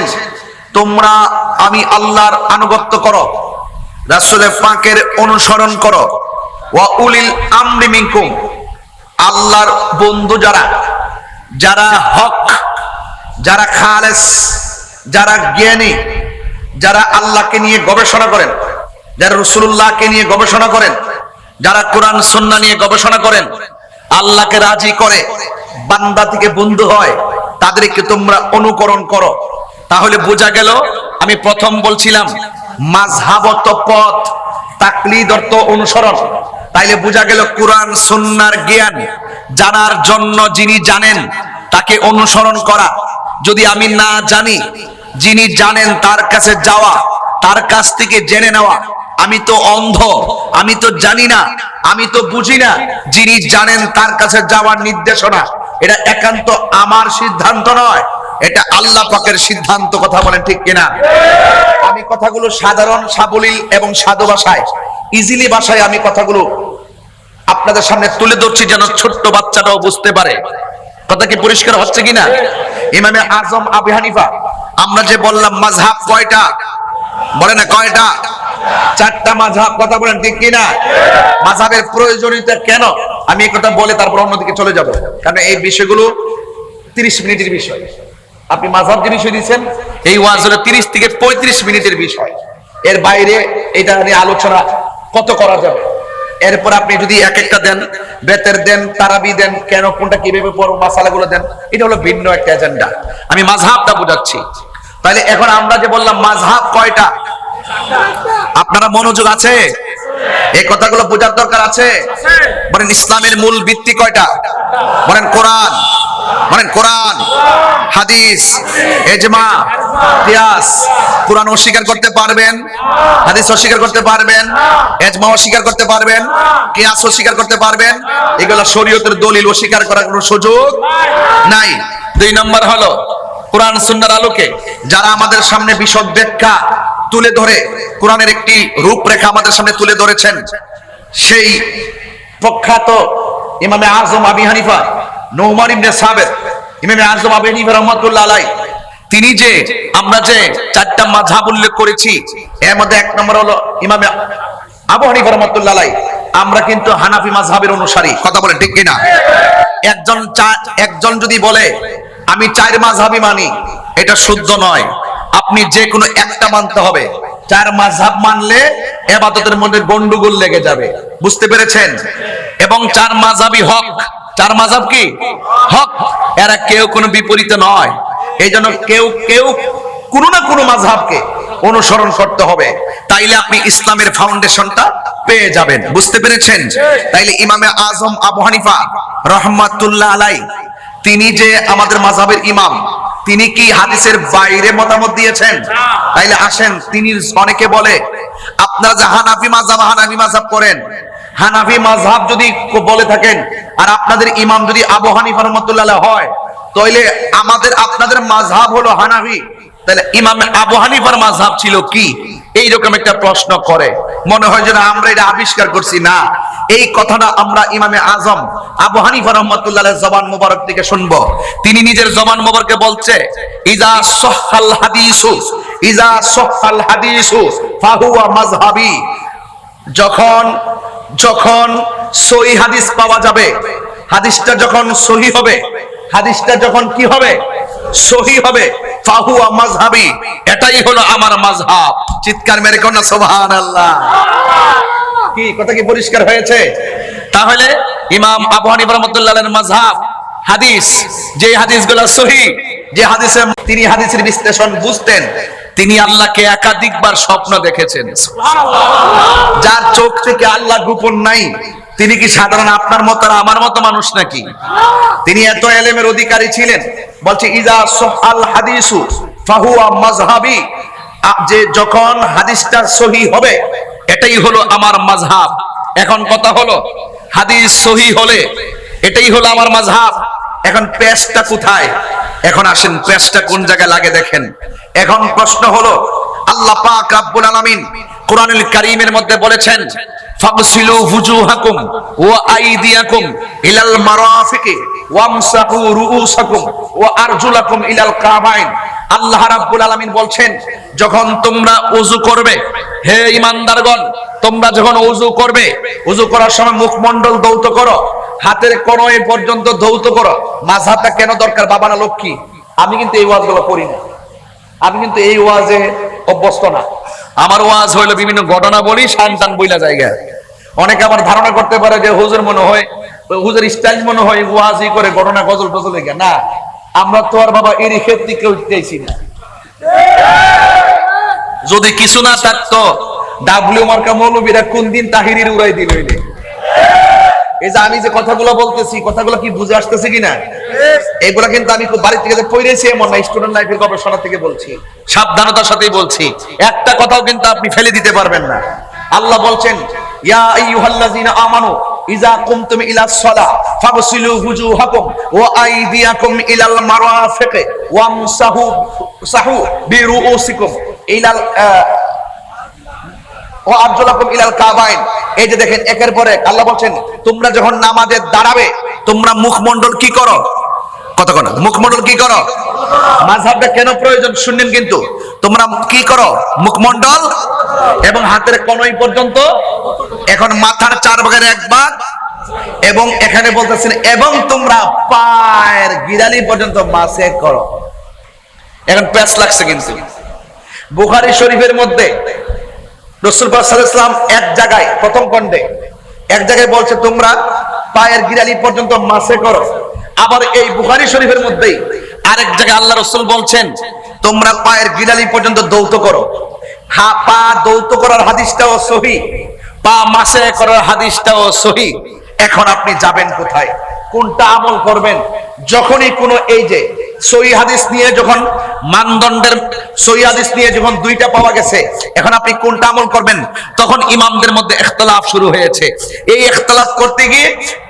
তোমরা আমি আল্লাহর আনুগত্য করো, রাসূল পাকের অনুসরণ করো, ওয়া উলিল আমরি মিনকুম, আল্লাহর বন্ধু যারা, যারা হক, যারা খালেস, যারা জ্ঞানী, যারা আল্লাহকে নিয়ে গবেষণা করেন, যারা রাসূলুল্লাহকে নিয়ে গবেষণা করেন, যারা কোরআন সুন্নাহ নিয়ে গবেষণা করেন, আল্লাহকে রাজি করে বান্দা থেকে বন্ধু হয়, তাদেরকে তোমরা অনুকরণ করো। তাহলে বোঝা গেল, আমি প্রথম বলছিলাম মাযহাব অর্থ পথ, তাকলিদ অর্থ অনুসরণ। তাইলে বোঝা গেল কোরআন সুন্নাহর জ্ঞান জানার জন্য যিনি জানেন তাকে অনুসরণ করা। যদি আমি না জানি, যিনি জানেন তার কাছে যাওয়া, তার কাছ থেকে জেনে নেওয়া। আমি তো অন্ধ, আমি তো জানি না, আমি তো বুঝি না, যিনি জানেন তার কাছে যাওয়ার নির্দেশনা এটা একান্ত আমার সিদ্ধান্ত নয়, এটা আল্লাহ পাকের সিদ্ধান্ত। কথা বলেন ঠিক কিনা? আমি কথাগুলো সাধারণ সাবলীল এবং সাধু ভাষায়, ইজিলি ভাষায় আমি কথাগুলো আপনাদের সামনে তুলে ধরছি যেন ছোট্ট বাচ্চাটাও বুঝতে পারে। কথা কি পরিষ্কার হচ্ছে কিনা? ইমামে আজম আবু হানিফা, আমরা যে বললাম মাযহাব কয়টা, বলে না কয়টা? চারটা মাযহাব। কথা বলেন ঠিক কিনা? মাযহাবের প্রয়োজনীয়তা কেন, আমি এই কথা বলে তারপর অন্যদিকে চলে যাব, কারণ এই বিষয়গুলো 30 মিনিটের বিষয়। আপনি মাযহাব যে বিষয় দিচ্ছেন, এই ওয়াজ হলো 30 থেকে 35 মিনিটের বিষয়। এর বাইরে এটা নিয়ে আলোচনা কত করা যাবে। এরপর আপনি যদি এক একটা দেন, বেতের দেন, তারাবি দেন, কেন কোনটা কিভাবে পড়ো, মাসালাগুলো দেন, এটা হলো ভিন্ন একটা এজেন্ডা। আমি মাযহাবটা বোঝাচ্ছি। তাহলে এখন আমরা যে বললাম মাযহাব কয়টা, আপনারা মনোযোগ আছে? এই কথাগুলো বোঝার দরকার আছে। বলেন ইসলামের মূল ভিত্তি কয়টা? বলেন কোরআন, বলেন কোরআন, হাদিস, ইজমা, কিয়াস। কোরআন অস্বীকার করতে পারবেন, হাদিস অস্বীকার করতে পারবেন, ইজমা অস্বীকার করতে পারবেন, কিয়াস অস্বীকার করতে পারবেন, এগুলো শরীয়তের দলিল অস্বীকার করার কোনো সুযোগ নাই। 2 নম্বর হলো কোরআন সুন্নাহর আলোকে যারা আমাদের সামনে বিশদ ব্যাখ্যা তুলে ধরে কোরআনের একটি রূপরেখা আমাদের সামনে তুলে ধরেছেন, সেই প্রখ্যাত ইমামে আজম আবু হানিফা নুমান ইবনে সাবিত, ইমামে আজম আবু হানিফা রাহমাতুল্লাহ আলাইহি, তিনি যে আমরা যে 4টা মাযহাব উল্লেখ করেছি, এর মধ্যে 1 নম্বর হলো ইমামে আবু হানিফা রাহমাতুল্লাহ আলাইহি। আমরা কিন্তু হানাফি মাযহাবের অনুসারী। কথা বলেন ঠিক কিনা? একজন যদি বলে আমি 4 মাযহাবই মানি, এটা শুদ্ধ নয়। আপনি যে কোনো একটা মানতে হবে। 4 মাযহাব মানলে ইবাদতের মধ্যে গন্ডগোল লেগে যাবে। বুঝতে পেরেছেন? এবং 4 মাযহাবই হক। 4 মাযহাব কি হক, এরা কেউ কোনো বিপরীত নয়। এই জন্য কেউ কেউ কোনো না কোনো মাযহাবকে অনুসরণ করতে হবে, তাইলে আপনি ইসলামের ফাউন্ডেশনটা পেয়ে যাবেন। বুঝতে পেরেছেন? তাইলে ইমামে আজম আবু হানিফা রাহমাতুল্লাহ আলাইহি, তিনি যে আমাদের মাযহাবের ইমাম, তিনি কি হাদিসের বাইরে মতামত দিয়েছেন? তাইলে আসেন, তিনি অনেকে বলে আপনারা যে হানাফি মাযহাব করেন, হানাফি মাযহাব যদি বলে থাকেন আর আপনাদের ইমাম যদি আবু হানিফা রাহমাতুল্লাহ আলাইহি হয়, তাইলে আপনাদের মাযহাব হলো হানাফি, তাহলে ইমাম আবু হানিফার মাযহাব ছিল কি? এইরকম একটা প্রশ্ন করে, মনে হয় যেন আমরা এটা আবিষ্কার করছি। না, এই কথাটা আমরা ইমামে আজম আবু হানিফা রাহমাতুল্লাহ আলাইহির জবান মুবারক থেকে শুনবো। তিনি নিজের জবান মুবারকে বলছে ইজা সাহহাল হাদিসু ফাহুয়া মাযহাবি। যখন সহিহ হাদিস পাওয়া যাবে, হাদিসটা যখন সহিহ হবে, হাদিসটা যখন কি হবে? সহিহ হবে, ফাহুয়া মাযহাবি, এটাই হলো আমার মাযহাব। চিৎকার মেরে কোন সুবহানাল্লাহ। কি কথা কি পরিষ্কার হয়েছে? তাহলে ইমাম আবু হানিফা রাহমাতুল্লাহ আলাইহির মাযহাব হাদিস, যে হাদিসগুলো সহিহ, যে হাদিসে তিনি হাদিসের বিশ্লেষণ বুঝতেন, তিনি আল্লাহকে একাধিকবার স্বপ্ন দেখেছেন। সুবহানাল্লাহ। যার চোখ থেকে আল্লাহ গোপন নাই, তিনি কি সাধারণ আপনার মতো আর আমার মতো মানুষ নাকি? তিনি এত ইলমের অধিকারী ছিলেন। বলছে ইজা সাহহাল হাদিসু ফাহুয়া মাযহাবি, যে যখন হাদিসটা সহি হবে এটাই হলো আমার মাযহাব। এখন কথা হলো হাদিস সহি হলে এটাই হলো আমার মাযহাব। এখন পেশটা কোথায়? এখন আসেন পেশটা কোন জায়গায় লাগে দেখেন। এখন প্রশ্ন হলো আল্লাহ পাক রব্বুল আলামিন কোরআনুল কারীমের মধ্যে বলেছেন ফাগসিলু ওয়ুজুহাকুম ওয়া আইদিয়াকুম ইলাল মারাফিকি ওয়ামসাহু রুউসাকুম ওয়া আরজুলাকুম ইলাল কাবাইন। আল্লাহ রাব্বুল আলামিন বলছেন যখন তোমরা ওযু করবে, হে ঈমানদারগণ, তোমরা যখন ওযু করবে, ওযু করার সময় মুখমণ্ডল ধৌত করো, হাতের কনুই পর্যন্ত ধৌত করো। মাযহাবটা কেন দরকার বাবা না লক্ষ্মী? আমি কিন্তু এই ওয়াজগুলো করি না, আমি কিন্তু এই ওয়াজে অভ্যস্ত না। আমার ওয়াজ হইলো বিভিন্ন ঘটনা বলি, শানটান বইলা জায়গা। অনেকে আবার ধারণা করতে পারে যে হুজুর মনে হয়, হুজুর স্টাইল মনে হয় ওয়াজই করে ঘটনা গজল টজল লেগে। না, আমরা তো আর বাবা এরই ক্ষেত্রে কেউ চাইছি না। যদি কিছু না থাকতো ডাব্লিউ মার্কা মৌলবীরা কোন দিন তাহিরির উড়াই দিল। এই যে আমি যে কথাগুলো বলতেছি, কথাগুলো কি বুঝে আসতেছে কিনা? এগুলা কিন্তু আমি বাড়ি থেকে পড়েছি এমন না, স্টুডেন্ট লাইফের গবেষণা থেকে বলছি, সাবধানতার সাথেই বলছি। একটা কথাও কিন্তু আপনি ফেলে দিতে পারবেন না। আল্লাহ বলছেন ইয়া আইয়ুহাল্লাযীনা আমানু ইযা কুমতুম ইলাস সালাহ ফাগসিলু ওয়ুজুহাকুম ওয়া আইদিয়াকুম ইলাল মারাফিকি ওয়ামসাহু বিরুউসিকুম ইলাল ও আরজুলাকুম ইলাল কাবাইন। এই যে দেখেন একের পর এক আল্লাহ বলছেন তোমরা যখন নামাজে দাঁড়াবে তোমরা মুখমণ্ডল কি করো? কতক্ষণ মুখমণ্ডল কি করো? মাযহাবটা কেন প্রয়োজন শুনলেন কিন্তু। তোমরা কি করো? মুখমণ্ডল এবং হাতের কনুই পর্যন্ত। এখন মাথার 4 ভাগের 1 ভাগ, এবং এখানে বলতেছেন এবং তোমরা পায়ের গিরালি পর্যন্ত মাসে করো। এখন প্যাচ লাগছে কিন্তু। বুখারী শরীফের মধ্যে রাসূল পাক সাল্লাল্লাহু আলাইহি ওয়াসাল্লাম এক জায়গায় প্রথম খণ্ডে এক জায়গায় বলছে তোমরা পায়ের গিরালি পর্যন্ত মাসে করো। আবার এই বুখারী শরীফের মধ্যেই আরেক জায়গায় আল্লাহ রাসূল বলছেন তোমরা পায়ের গিরালি পর্যন্ত দৌত করো। পা দৌত করার হাদিসটাও সহিহ, পা মাসে করার হাদিসটাও সহিহ। এখন আপনি যাবেন কোথায়? কোনটা আমল করবেন? যখনই কোনো এই যে সহিহ হাদিস নিয়ে যখন মানদণ্ডের সহিহ হাদিস নিয়ে যখন দুইটা পাওয়া গেছে, এখন আপনি কোনটা আমল করবেন? তখন ইমামদের মধ্যে ইখতিলাফ শুরু হয়েছে। এই ইখতিলাফ করতে গিয়ে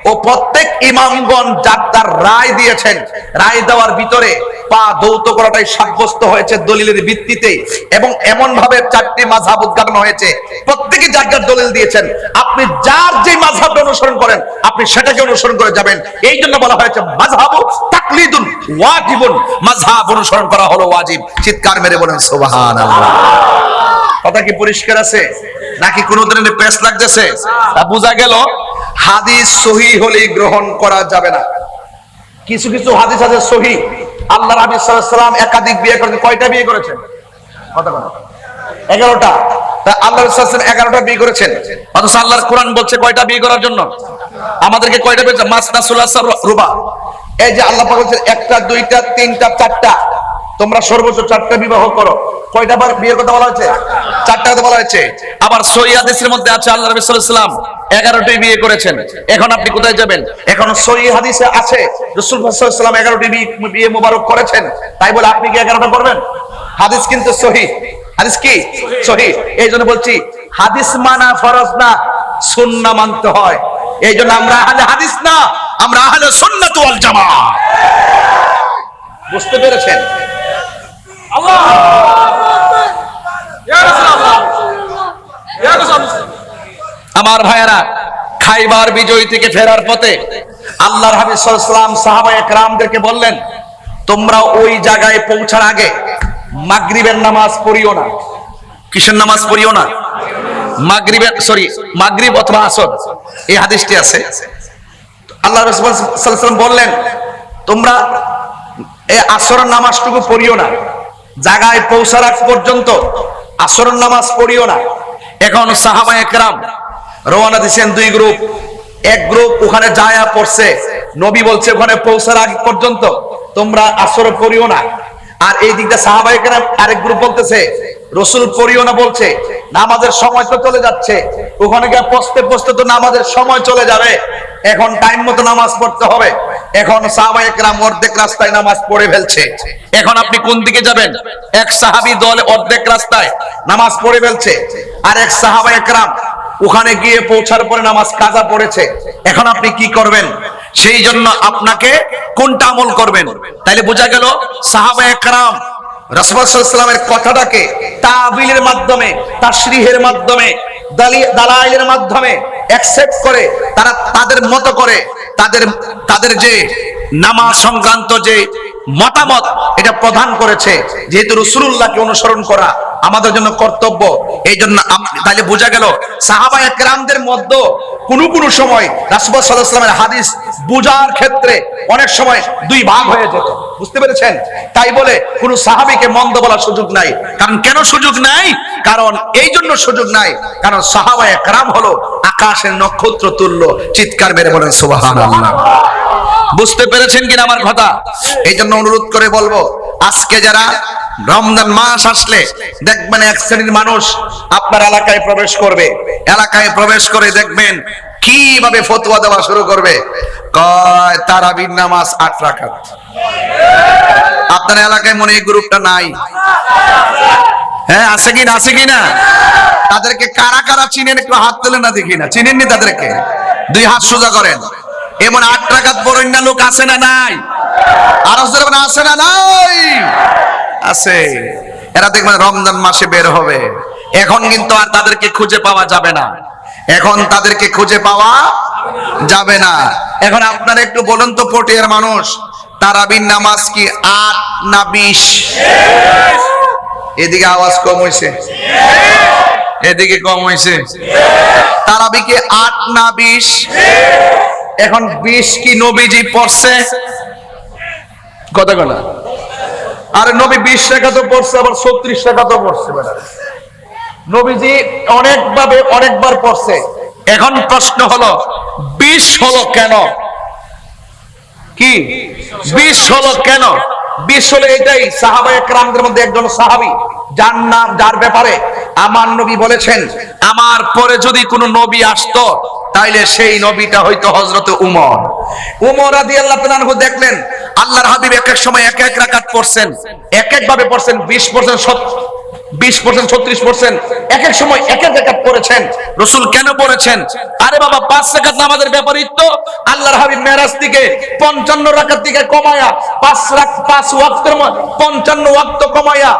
ও প্রত্যেক ইমামগণ যার তার রায় দিয়েছেন। রায় দেওয়ার ভিতরে পা দৌত করাটাই সাব্যস্ত হয়েছে দলিলের ভিত্তিতে, এবং এমন ভাবে 4টি মাযহাব উদ্ঘাটন হয়েছে। প্রত্যেকে যার যার দলিল দিয়েছেন। আপনি যার যে মাযহাবটা অনুসরণ করেন আপনি সেটাকে অনুসরণ করে যাবেন। এই জন্য বলা হয়েছে মাযহাবু তাকলিদুন ওয়াজিবুন, মাযহাব অনুসরণ করা হলো ওয়াজিব। চিৎকার মেরে বলেন সুবহানাল্লাহ। কথা কি পরিষ্কার আছে নাকি কোনো ধরনের পেশ লাগতেছে? তা বোঝা গেল হাদিস সহিহ হলেই গ্রহণ করা যাবে না। কিছু কিছু হাদিস আছে সহিহ। আল্লাহ নবী সাল্লাল্লাহু আলাইহি ওয়াসাল্লাম একাধিক বিয়ে করেছেন। কয়টা বিয়ে করেছেন? কথা বলেন। 11টা। তা আল্লাহ রাসূল সাল্লাল্লাহু আলাইহি ওয়াসাল্লাম 11টা বিয়ে করেছেন। অথচ আল্লাহর কোরআন বলছে কয়টা বিয়ে করার জন্য? আমাদেরকে কয়টা বলছে? মাসনা সুলাসা রুবা। এই যে আল্লাহ পাক বলেছেন 1টা 2টা 3টা 4টা, তোমরা সর্বোচ্চ 4টা বিবাহ করো। কয়টা বার বিয়ের কথা বলা হয়েছে? 4টা কথা বলা হয়েছে। আবার সহিহ হাদিসের মধ্যে আছে আল্লাহ নবী সাল্লাল্লাহু আলাইহি ওয়াসাল্লাম 11টি বিয়ে করেছেন। এখন আপনি কোথায় যাবেন? এখন সহিহ হাদিসে আছে রাসূল সাল্লাল্লাহু আলাইহি ওয়াসাল্লাম 11টি বিয়ে মোবারক করেছেন, তাই বলে আপনি কি 11টা করবেন? হাদিস কিন্তু সহিহ। হাদিস কি সহিহ। এই জন্য বলছি হাদিস মানা ফরজ না, সুন্নাহ মানতে হয়। এই জন্য আমরা আহলে হাদিস না, আমরা আহলে সুন্নাত ওয়াল জামাআহ। বুঝতে পেরেছেন? আল্লাহ ইয়া রাসূলুল্লাহ ইয়া রাসূলুল্লাহ। আমার ভাইয়েরা, খাইবার বিজয় থেকে ফেরার পথে আল্লাহর হাবিব সাল্লাল্লাহু আলাইহি ওয়াসাল্লাম সাহাবায়ে কেরামদেরকে বললেন তোমরা ওই জায়গায় পৌঁছার আগে মাগরিবের নামাজ পড়িও না। কিসের নামাজ পড়িও না? মাগরিবের, মাগরিব অথবা আসর, এই হাদিসটি আছে। আল্লাহ রাসূল সাল্লাল্লাহু আলাইহি ওয়াসাল্লাম বললেন তোমরা এই আসরের নামাজটুকু পড়িও না, জায়গায় পৌঁছার আগ পর্যন্ত আসরের নামাজ পড়িও না। এখন সাহাবায়ে কেরাম রওনা দিয়েছেন 2 গ্রুপ। এক গ্রুপ ওখানে যায়া পড়ছে, নবী বলছে ওখানে পৌঁছার আগ পর্যন্ত তোমরা আসর পড়িও না। আর এই দিকটা সাহাবায়ে কেরাম আরেক গ্রুপ বলতেছে রাসূল পড়িও না বলছে, নামাজের সময় তো চলে যাচ্ছে, ওখানে গিয়ে পৌঁছতে পৌঁছতে তো নামাজের সময় চলে যাবে, এখন টাইম মতো নামাজ পড়তে হবে। এখন সাহাবায়ে কেরাম অর্ধেক রাস্তায় নামাজ পড়ে ফেলছে। এখন আপনি কোন দিকে যাবেন? এক সাহাবী দল অর্ধেক রাস্তায় নামাজ পড়ে ফেলছে, আর এক সাহাবায়ে কেরাম ওখানে গিয়ে পৌঁছার পরে নামাজ কাজা পড়েছে। এখন আপনি কি করবেন? সেই জন্য আপনাকে কোনটা আমল করবেন? তাইলে বোঝা গেল সাহাবায়ে কেরাম রাসূলুল্লাহ সাল্লাল্লাহু আলাইহি ওয়াসাল্লামের কথাটাকে তাবিলের মাধ্যমে, তাশরিহের মাধ্যমে, দালাইলের মাধ্যমে অ্যাকসেপ্ট করে তারা তাদের মতো করে তাদের যে নামাজ সংক্রান্ত যে মতামত এটা প্রদান করেছে। যেহেতু রাসূলুল্লাহকে অনুসরণ করা আমাদের জন্য কর্তব্য, এই জন্য তাহলে বোঝা গেল সাহাবায়ে কেরামদের মধ্যে কোন সময় রাসূলুল্লাহ সাল্লাল্লাহু আলাইহি ওয়াসাল্লামের হাদিস বুঝার ক্ষেত্রে অনেক সময় দুই ভাগ হয়ে যেত। বুঝতে পেরেছেন? তাই বলে কোন সাহাবীকে মন্দ বলার সুযোগ নাই। কারণ কেন সুযোগ নাই? কারণ এই জন্য সুযোগ নাই কারণ সাহাবায়ে কেরাম হলো আকাশের নক্ষত্র তুল্য। চিৎকার মেরে বলেন সুবহানাল্লাহ। বুঝতে পেরেছেন কিনা আমার কথা? এই জন্য অনুরোধ করে বলবো, আজকে যারা রমজান মাস আসলে দেখবেন এক শ্রেণীর মানুষ আপনার এলাকায় প্রবেশ করবে, এলাকায় প্রবেশ করে দেখবেন কিভাবে ফতোয়া দেওয়া শুরু করবে। কয় তারাবির নামাজ 8 রাকাত। আপনার এলাকায় মনে এই গ্রুপটা নাই? হ্যাঁ, আছে কি না? আছে কি না? তাদেরকে কারা কারা চিনেন একটু হাত তুলে না দেখি না। চিনেননি তাদেরকে? দুই হাত সোজা করেন। এমন 8 রাকাত পড়েন না লোক আছে না নাই? আর আছে না নাই? আছে। এরা দেখবেন রমজান মাসে বের হবে। এখন কিন্তু আর তাদেরকে খুঁজে পাওয়া যাবে না। এখন তাদেরকে খুঁজে পাওয়া যাবে না। এখন আপনারা একটু বলুন তো, পটিয়ার মানুষ, তারাবির নামাজ কি 8 না 20? এদিকে আওয়াজ কম হয়েছে, এদিকে কম হয়েছে। তারাবি কি 8 না 20? এখন 20 কি নবীজি পড়ছে? কথা বলা। আরে নবী 20 রাকাত পড়ছে, আবার 36 রাকাত পড়ছে। নবীজি অনেকবার পড়ছে। এখন প্রশ্ন হলো 20 হলো কেন? কি 20 হলো কেন? 20 হলো এটাই, সাহাবায়ে কেরামদের মধ্যে একজন সাহাবী যার ব্যাপারে আমার নবী বলেছেন, আমার পরে যদি কোনো নবী আসতো তাইলে সেই নবীটা হয়তো হযরত উমর। উমর রাদিয়াল্লাহু তাআলা আনহু দেখলেন আল্লাহর হাবিব এক এক সময় এক এক রাকাত পড়ছেন, এক এক ভাবে পড়ছেন, 20% 36%, এক এক সময় এক এক রাকাত পড়েছেন। রাসূল কেন পড়েছেন? আরে বাবা, 5 রাকাত নামাজের ব্যাপারই তো আল্লাহর হাবিব মেরাজ থেকে 55 রাকাত থেকে কমায়া 5 ওয়াক্তের 55 ওয়াক্ত কমায়া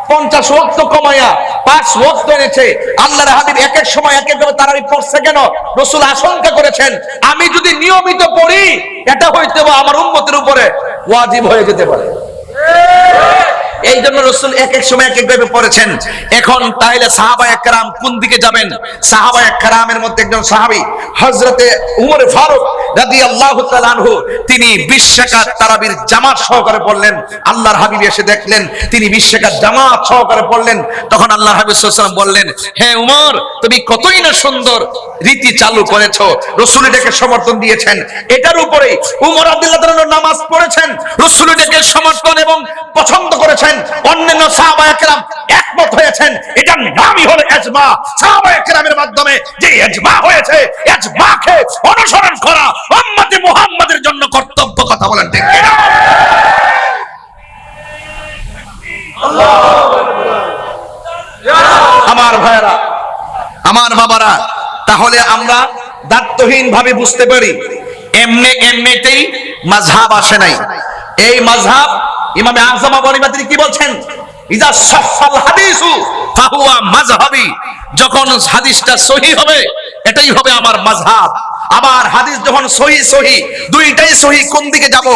50 ওয়াক্ত কমায়া 5 ওয়াক্ত এনেছে। আল্লাহর হাবিব এক এক সময় এক এক ভাবে তারাবি পড়ছে কেন? রাসূল আশঙ্কা করেছেন আমি যদি নিয়মিত পড়ি এটা হইতে আমার উম্মতের উপরে ওয়াজিব হয়ে যেতে পারে। এই জন্য রাসূল এক এক সময় এক এক ভাবে পড়েছেন। এখন তাহলে সাহাবায়ে কেরাম কোন দিকে যাবেন? সাহাবায়ে কেরামের মধ্যে একজন সাহাবী হযরতে উমর ফারুক রাদিয়াল্লাহু তাআলা আনহু, তিনি 20 রাকাত তারাবির জামাত সহকারে পড়লেন। আল্লাহর হাবিব এসে দেখলেন তিনি 20 রাকাত জামাত সহকারে পড়লেন। তখন আল্লাহর হাবিব সাল্লাল্লাহু আলাইহি ওয়াসাল্লাম বললেন, হে উমর, তুমি কতই না সুন্দর রীতি চালু করেছো। রাসূল এটাকে সমর্থন দিয়েছেন। এটার উপরে উমর রাদিয়াল্লাহু তাআলা নামাজ পড়েছেন, রাসূল এটাকে সমর্থন এবং পছন্দ করেছেন। অন্যান্য সাহাবায়ে কেরাম একমত হয়েছেন। এটার নামই হলো ইজমা। সাহাবায়ে কেরামের মাধ্যমে যে ইজমা হয়েছে, ইজমাকে অনুসরণ করা উম্মতে মুহাম্মাদের জন্য কর্তব্য। কথা বলেন ঠিক কিনা? আমার ভাইরা, আমার বাবারা, তাহলে আমরা দায়িত্বহীন ভাবে বুঝতে পারি এমনিতেই মাযহাব আসে নাই। এই মাযহাব ইমামে আযম আবু হানিফা তিনি কি বলছেন? ইজা সাহহাল হাদিসু ফাহুয়া মাযহাবি। যখন হাদিসটা সহিহ হবে এটাই হবে আমার মাযহাব। আবার হাদিস যখন সহিহ দুইটাই সহিহ, কোন দিকে যাব?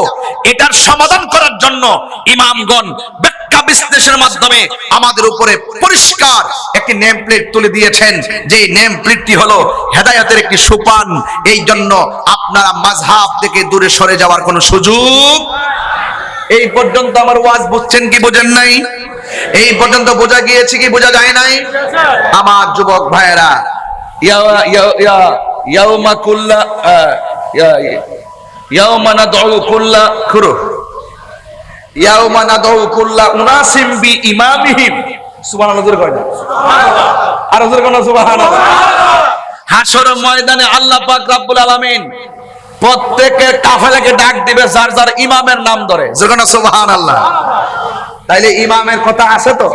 এটার সমাধান করার জন্য ইমামগণ ব্যাখ্যা বিশ্লেষণের মাধ্যমে আমাদের উপরে পরিষ্কার একটি নেম প্লেট তুলে দিয়েছেন, যে নেম প্লেটটি হলো হেদায়েতের একটি সোপান। এই জন্য আপনারা মাযহাব থেকে দূরে সরে যাওয়ার কোনো সুযোগ। এই পর্যন্ত আমার ওয়াজ বুঝছেন কি বুঝেন নাই? এই পর্যন্ত বোঝা গিয়েছে কি বোঝা যায় নাই? আমার যুবক ভাইয়েরা, ইয়াউমা কুল্লা ইয়াউমা নাদউ কুল্লা খুরু ইয়াউমা নাদউ কুল্লা উনাসিম বি ইমামিহিম। সুবহানাল্লাহ, জোরে কয় না? সুবহানাল্লাহ। আর জোরে কোন সুবহানাল্লাহ। হাসর ময়দানে আল্লাহ পাক রব্বুল আলামিন প্রত্যেকের কাফেলাকে ডাক দিবে যার যার ইমামের নাম ধরে, যেখানে সুবহানাল্লাহ। তাইলে ইমামের কথা আছে তো,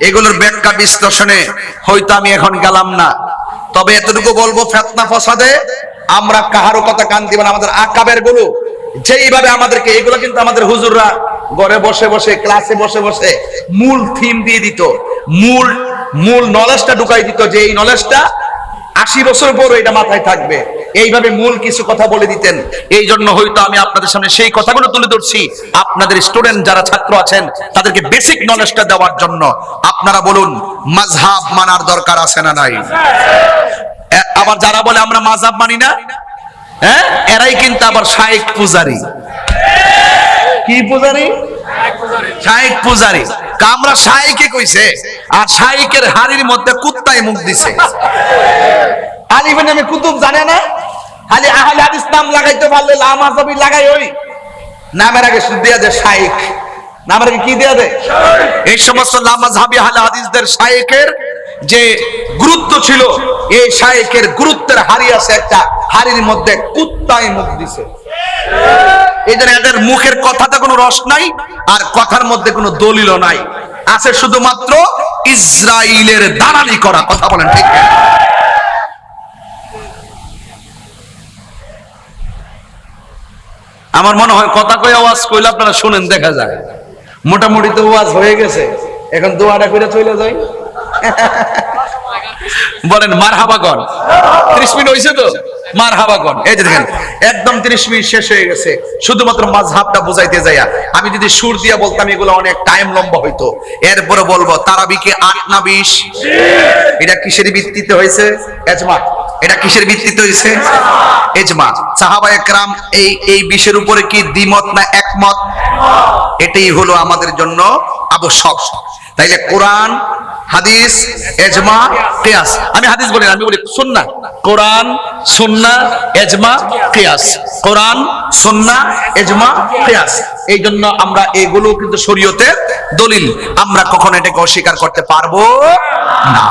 এগুলোর ব্যাখ্যা বিশ্লেষণে হয়তো আমি এখন গেলাম না, তবে এতটুকু বলবো, ফিতনা ফাসাদে আমরা কাহারও কথা কান দিব না। আমাদের আকাবের গুলো যেইভাবে আমাদেরকে, এগুলো কিন্তু আমাদের হুজুররা ঘরে বসে বসে, ক্লাসে বসে বসে মূল থিম দিয়ে দিত, মূল নলেজটা ঢুকাই দিত, যে এই নলেজটা 80 বছর পর এটা মাথায় থাকবে। এইভাবে মূল কিছু কথা বলে দিতেন। এই জন্য হয়তো আমি আপনাদের সামনে সেই কথাগুলো তুলে ধরছি, আপনাদের স্টুডেন্ট যারা ছাত্র আছেন তাদেরকে বেসিক নলেজটা দেওয়ার জন্য। আপনারা বলুন, মাযহাব মানার দরকার আছে না নাই? আবার যারা বলে আমরা মাযহাব মানি না, হ্যাঁ, এরাই কিন্তু আবার শাইখ পূজারি। কি পূজারি? শাইখ পূজারি। আমরা শাইখে কইছে, আর শাইখের হাড়ির মধ্যে কুত্তায় মুখ দিছে। আলিফের নামে কুতুব জানে না, খালি আহলে হাদিস নাম লাগাইতে পারলে লামাযাবি লাগাই, ওই নামের আগে শুধু দেয়া যায় শাইখ, নামের আগে কি দেয়া যায়? এই সমস্ত লামাযাবি আহলে হাদিসদের শাইখের যে গুরুত্ব ছিল, এই শাইখের গুরুত্বের হাড়ি আছে একটা, হাড়ির মধ্যে কুত্তায় মুখ দিছে। এই জন্য এদের মুখের কথাতে কোনো রস নাই, আর কথার মধ্যে কোনো দলিলও নাই, আছে শুধুমাত্র ইসরাইলের দালালি করা। কথা বলেন ঠিক? আমার মনে হয় কথা কই আওয়াজ কইলে আপনারা শুনেন, দেখা যায় মোটামুটি তো ওয়াজ হয়ে গেছে, এখন দোয়াটা করে চলে যাই। বলেন মারহাবাগণ। 30 মিনিট হইছে তো, মারহাবাগণ। এই যে দেখেন, একদম 30 মিনিট শেষ হয়ে গেছে, শুধুমাত্র মাযহাবটা বুঝাইতে যাইয়া। আমি যদি সুর দিয়া বলতাম এগুলো অনেক টাইম লম্বা হইতো। এরপরে বলবো তারাবি কি 8 না 20? এটা কিসের ভিত্তিতে হয়েছে? ইজমা। এটা কিসের ভিত্তিতে হয়েছে? ইজমা। সাহাবায়ে কেরাম এই বিষয়ের উপরে কি দ্বিমত না একমত? এটাই হলো আমাদের জন্য আবশ্যক। তাইলে কোরআন, হাদিস, ইজমা, কিয়াস। আমি হাদিস বলি না, আমি বলি সুন্নাহ। কোরআন, সুন্নাহ, ইজমা, কিয়াস। কোরআন, সুন্নাহ, ইজমা, কিয়াস। এই জন্য আমরা এগুলো কিন্তু শরীয়তের দলিল, আমরা কখনো এটাকে অস্বীকার করতে পারবো না।